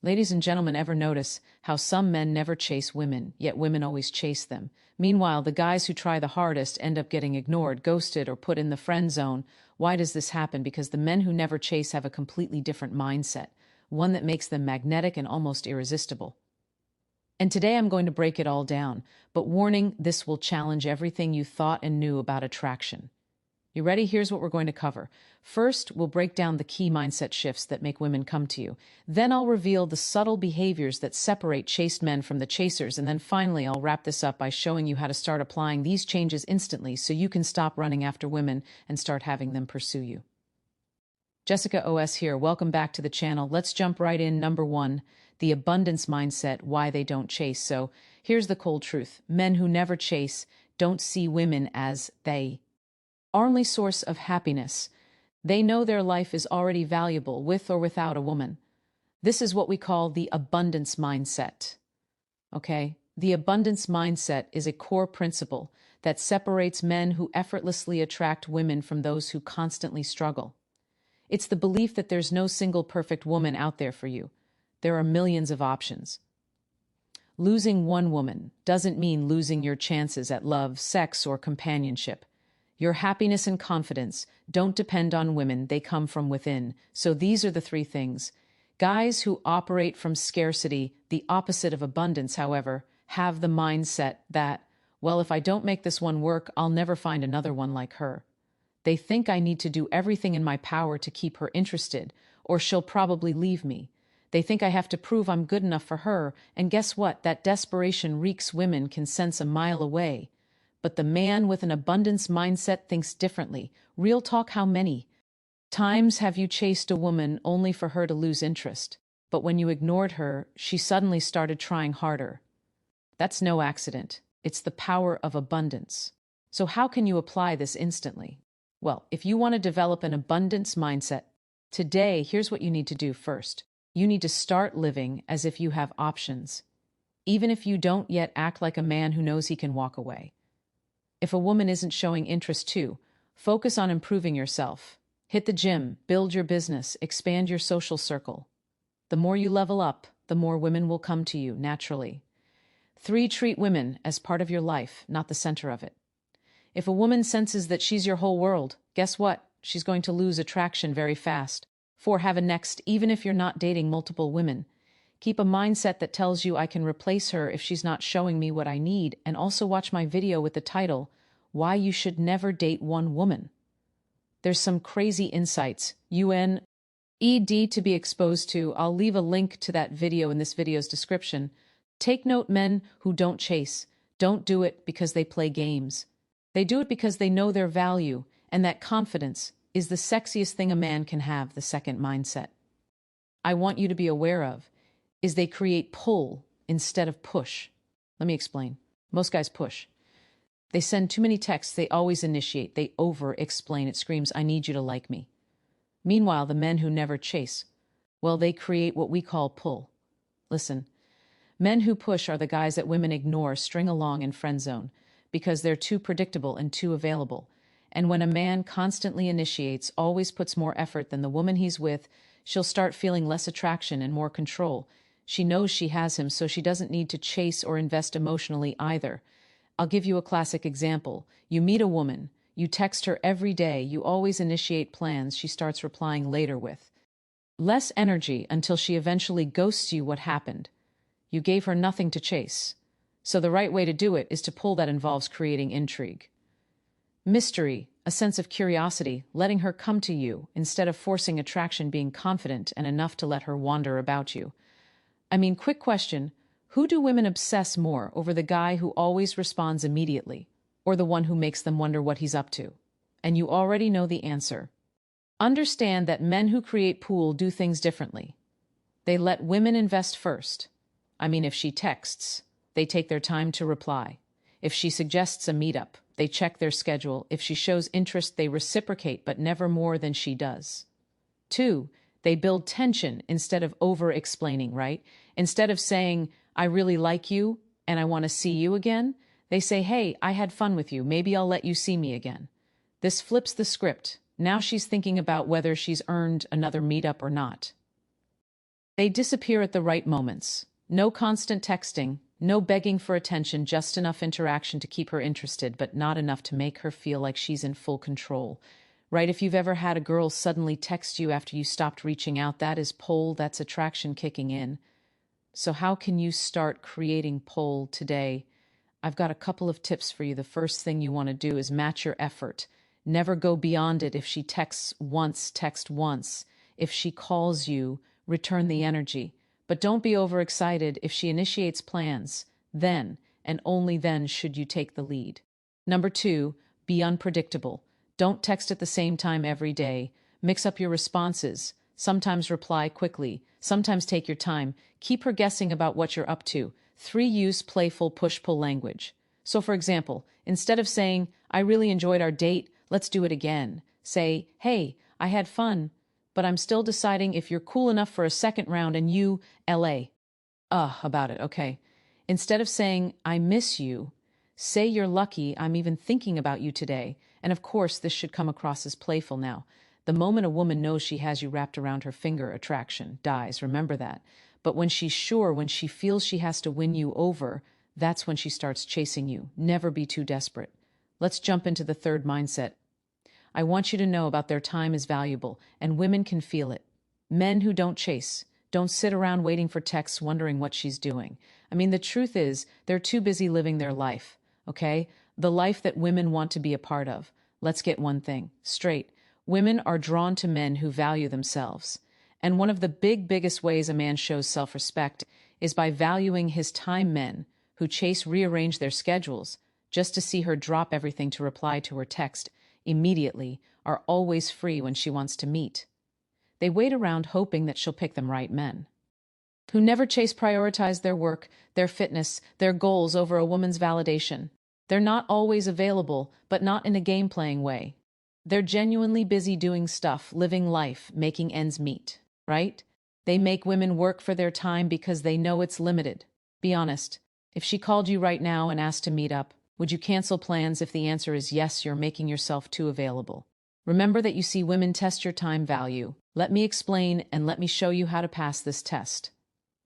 Ladies and gentlemen, ever notice how some men never chase women, yet women always chase them? Meanwhile, the guys who try the hardest end up getting ignored, ghosted, or put in the friend zone. Why does this happen? Because the men who never chase have a completely different mindset, one that makes them magnetic and almost irresistible. And today I'm going to break it all down, but warning, this will challenge everything you thought and knew about attraction. You ready? Here's what we're going to cover. First, we'll break down the key mindset shifts that make women come to you. Then I'll reveal the subtle behaviors that separate chaste men from the chasers. And then finally, I'll wrap this up by showing you how to start applying these changes instantly so you can stop running after women and start having them pursue you. Jessica OS here. Welcome back to the channel. Let's jump right in. Number one, the abundance mindset, why they don't chase. So here's the cold truth. Men who never chase don't see women as they only source of happiness. They know their life is already valuable with or without a woman. This is what we call the abundance mindset. Okay? The abundance mindset is a core principle that separates men who effortlessly attract women from those who constantly struggle. It's the belief that there's no single perfect woman out there for you. There are millions of options. Losing one woman doesn't mean losing your chances at love, sex, or companionship. Your happiness and confidence don't depend on women, they come from within. So these are the three things. Guys who operate from scarcity, the opposite of abundance, however, have the mindset that, well, if I don't make this one work, I'll never find another one like her. They think I need to do everything in my power to keep her interested, or she'll probably leave me. They think I have to prove I'm good enough for her, and guess what? That desperation reeks women can sense a mile away. But the man with an abundance mindset thinks differently. Real talk, how many times have you chased a woman only for her to lose interest? But when you ignored her, she suddenly started trying harder. That's no accident. It's the power of abundance. So how can you apply this instantly? Well, if you want to develop an abundance mindset, today, here's what you need to do first. You need to start living as if you have options. Even if you don't yet act like a man who knows he can walk away. If a woman isn't showing interest too, focus on improving yourself. Hit the gym, build your business, expand your social circle. The more you level up, the more women will come to you naturally. 3, treat women as part of your life, not the center of it. If a woman senses that she's your whole world, guess what? She's going to lose attraction very fast. 4, have a next, even if you're not dating multiple women. Keep a mindset that tells you I can replace her if she's not showing me what I need, and also watch my video with the title, Why You Should Never Date One Woman. There's some crazy insights, UNED, to be exposed to. I'll leave a link to that video in this video's description. Take note, men who don't chase. Don't do it because they play games. They do it because they know their value, and that confidence is the sexiest thing a man can have, the second mindset. I want you to be aware of is they create pull instead of push. Let me explain. Most guys push. They send too many texts, they always initiate, they over-explain. It screams, I need you to like me. Meanwhile, the men who never chase, well, they create what we call pull. Listen, men who push are the guys that women ignore, string along in friend zone, because they're too predictable and too available. And when a man constantly initiates, always puts more effort than the woman he's with, she'll start feeling less attraction and more control. She knows she has him, so she doesn't need to chase or invest emotionally either. I'll give you a classic example. You meet a woman, you text her every day, you always initiate plans she starts replying later with. Less energy until she eventually ghosts you. What happened? You gave her nothing to chase. So the right way to do it is to pull that involves creating intrigue. Mystery, a sense of curiosity, letting her come to you instead of forcing attraction, being confident and enough to let her wander about you. Quick question, who do women obsess more over, the guy who always responds immediately, or the one who makes them wonder what he's up to? And you already know the answer. Understand that men who create pool do things differently. They let women invest first. If she texts, they take their time to reply. If she suggests a meetup, they check their schedule. If she shows interest, they reciprocate, but never more than she does. 2, they build tension instead of over-explaining, right? Instead of saying, I really like you and I want to see you again, they say, hey, I had fun with you. Maybe I'll let you see me again. This flips the script. Now she's thinking about whether she's earned another meetup or not. They disappear at the right moments. No constant texting, no begging for attention, just enough interaction to keep her interested, but not enough to make her feel like she's in full control. Right? If you've ever had a girl suddenly text you after you stopped reaching out, that is pull, that's attraction kicking in. So how can you start creating pull today? I've got a couple of tips for you. The first thing you want to do is match your effort. Never go beyond it. If she texts once, text once. If she calls you, return the energy. But don't be overexcited. If she initiates plans, then and only then should you take the lead. Number 2, be unpredictable. Don't text at the same time every day. Mix up your responses. Sometimes reply quickly. Sometimes take your time. Keep her guessing about what you're up to. 3, use playful push-pull language. So for example, instead of saying, I really enjoyed our date, let's do it again. Say, hey, I had fun, but I'm still deciding if you're cool enough for a second round and you, LA. About it, okay. Instead of saying, I miss you, say you're lucky I'm even thinking about you today. And of course, this should come across as playful now. The moment a woman knows she has you wrapped around her finger, attraction dies. Remember that. But when she's sure, when she feels she has to win you over, that's when she starts chasing you. Never be too desperate. Let's jump into the third mindset. I want you to know about their time is valuable, and women can feel it. Men who don't chase, don't sit around waiting for texts wondering what she's doing. I mean, the truth is, they're too busy living their life, okay? The life that women want to be a part of. Let's get one thing straight. Women are drawn to men who value themselves. And one of the biggest ways a man shows self-respect is by valuing his time. Men who chase rearrange their schedules just to see her drop everything to reply to her text immediately are always free when she wants to meet. They wait around hoping that she'll pick them right. Men who never chase prioritize their work, their fitness, their goals over a woman's validation. They're not always available, but not in a game-playing way. They're genuinely busy doing stuff, living life, making ends meet, right? They make women work for their time because they know it's limited. Be honest. If she called you right now and asked to meet up, would you cancel plans? If the answer is yes, you're making yourself too available. Remember that you see women test your time value. Let me explain and let me show you how to pass this test.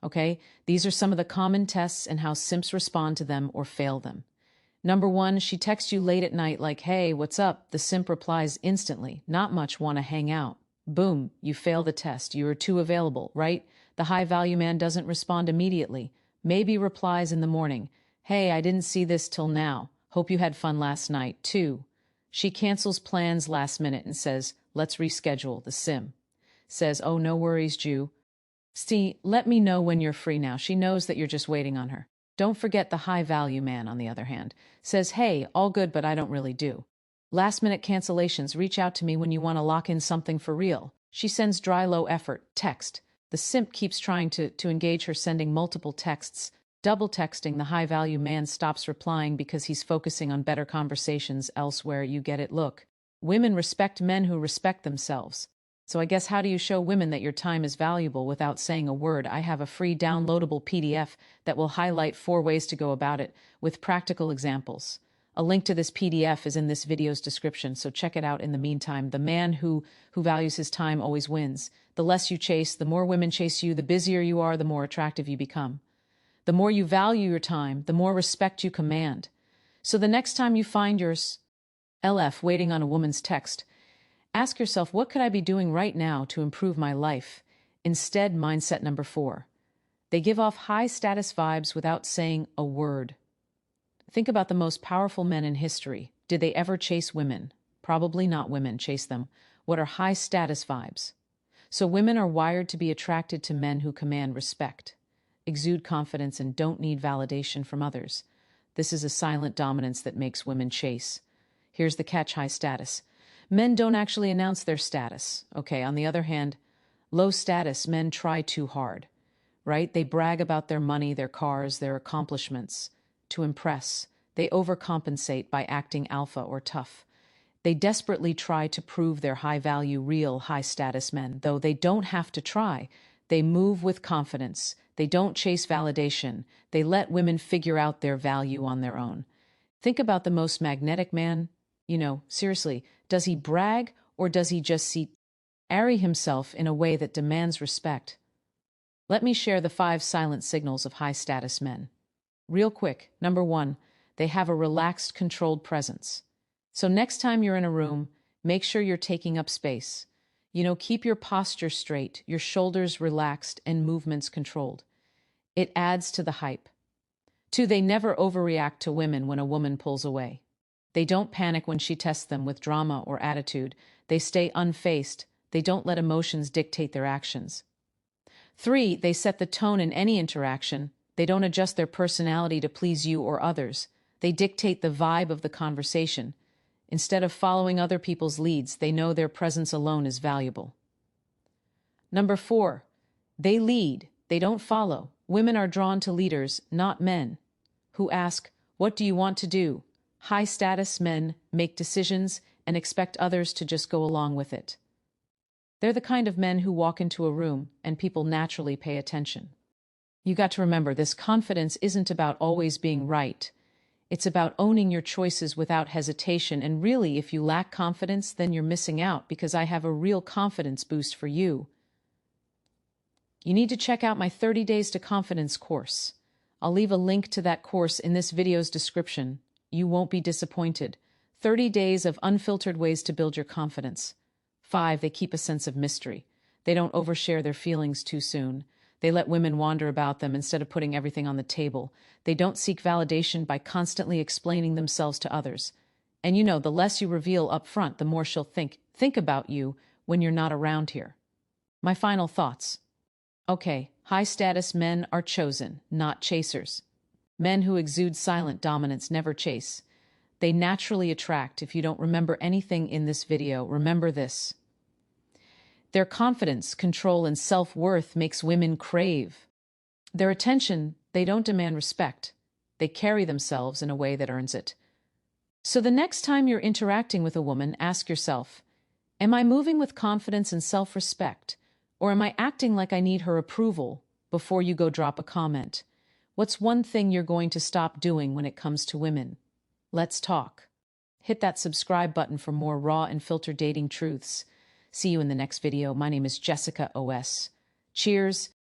Okay? These are some of the common tests and how simps respond to them or fail them. Number 1, she texts you late at night like, hey, what's up? The simp replies instantly, not much, wanna hang out. Boom, you fail the test. You are too available, right? The high-value man doesn't respond immediately. Maybe replies in the morning, hey, I didn't see this till now. Hope you had fun last night. 2, she cancels plans last minute and says, let's reschedule. The simp says, oh, no worries, Jew. See, let me know when you're free now. She knows that you're just waiting on her. Don't forget the high-value man, on the other hand, says, hey, all good, but I don't really do. Last-minute cancellations. Reach out to me when you want to lock in something for real. She sends dry, low-effort text. The simp keeps trying to engage her, sending multiple texts. Double texting. The high-value man stops replying because he's focusing on better conversations elsewhere. You get it. Look, women respect men who respect themselves. So I guess how do you show women that your time is valuable without saying a word? I have a free downloadable PDF that will highlight 4 ways to go about it with practical examples. A link to this PDF is in this video's description, so check it out in the meantime. The man who values his time always wins. The less you chase, the more women chase you. The busier you are, the more attractive you become. The more you value your time, the more respect you command. So the next time you find yours LF waiting on a woman's text, ask yourself, what could I be doing right now to improve my life? Instead, mindset number 4. They give off high-status vibes without saying a word. Think about the most powerful men in history. Did they ever chase women? Probably not. Women chase them. What are high-status vibes? So women are wired to be attracted to men who command respect, exude confidence, and don't need validation from others. This is a silent dominance that makes women chase. Here's the catch: high status. Men don't actually announce their status. Okay, on the other hand, low status men try too hard, right? They brag about their money, their cars, their accomplishments. To impress, they overcompensate by acting alpha or tough. They desperately try to prove their high value. Real high status men, though, they don't have to try. They move with confidence. They don't chase validation. They let women figure out their value on their own. Think about the most magnetic man. Seriously, does he brag or does he just see Ari himself in a way that demands respect? Let me share the 5 silent signals of high-status men. Real quick, number 1, they have a relaxed, controlled presence. So next time you're in a room, make sure you're taking up space. Keep your posture straight, your shoulders relaxed, and movements controlled. It adds to the hype. 2, they never overreact to women when a woman pulls away. They don't panic when she tests them with drama or attitude. They stay unfazed. They don't let emotions dictate their actions. 3, they set the tone in any interaction. They don't adjust their personality to please you or others. They dictate the vibe of the conversation. Instead of following other people's leads, they know their presence alone is valuable. Number 4, they lead. They don't follow. Women are drawn to leaders, not men, who ask, "What do you want to do?" High-status men make decisions and expect others to just go along with it. They're the kind of men who walk into a room and people naturally pay attention. You got to remember, this confidence isn't about always being right. It's about owning your choices without hesitation, and really, if you lack confidence, then you're missing out, because I have a real confidence boost for you. You need to check out my 30 Days to Confidence course. I'll leave a link to that course in this video's description. You won't be disappointed. 30 days of unfiltered ways to build your confidence. 5, they keep a sense of mystery. They don't overshare their feelings too soon. They let women wander about them instead of putting everything on the table. They don't seek validation by constantly explaining themselves to others. And the less you reveal up front, the more she'll think about you when you're not around here. My final thoughts. Okay, high-status men are chosen, not chasers. Men who exude silent dominance never chase. They naturally attract. If you don't remember anything in this video, remember this. Their confidence, control, and self-worth makes women crave their attention. They don't demand respect. They carry themselves in a way that earns it. So the next time you're interacting with a woman, ask yourself, am I moving with confidence and self-respect, or am I acting like I need her approval before you go drop a comment? What's one thing you're going to stop doing when it comes to women? Let's talk. Hit that subscribe button for more raw and filtered dating truths. See you in the next video. My name is Jessica OS. Cheers.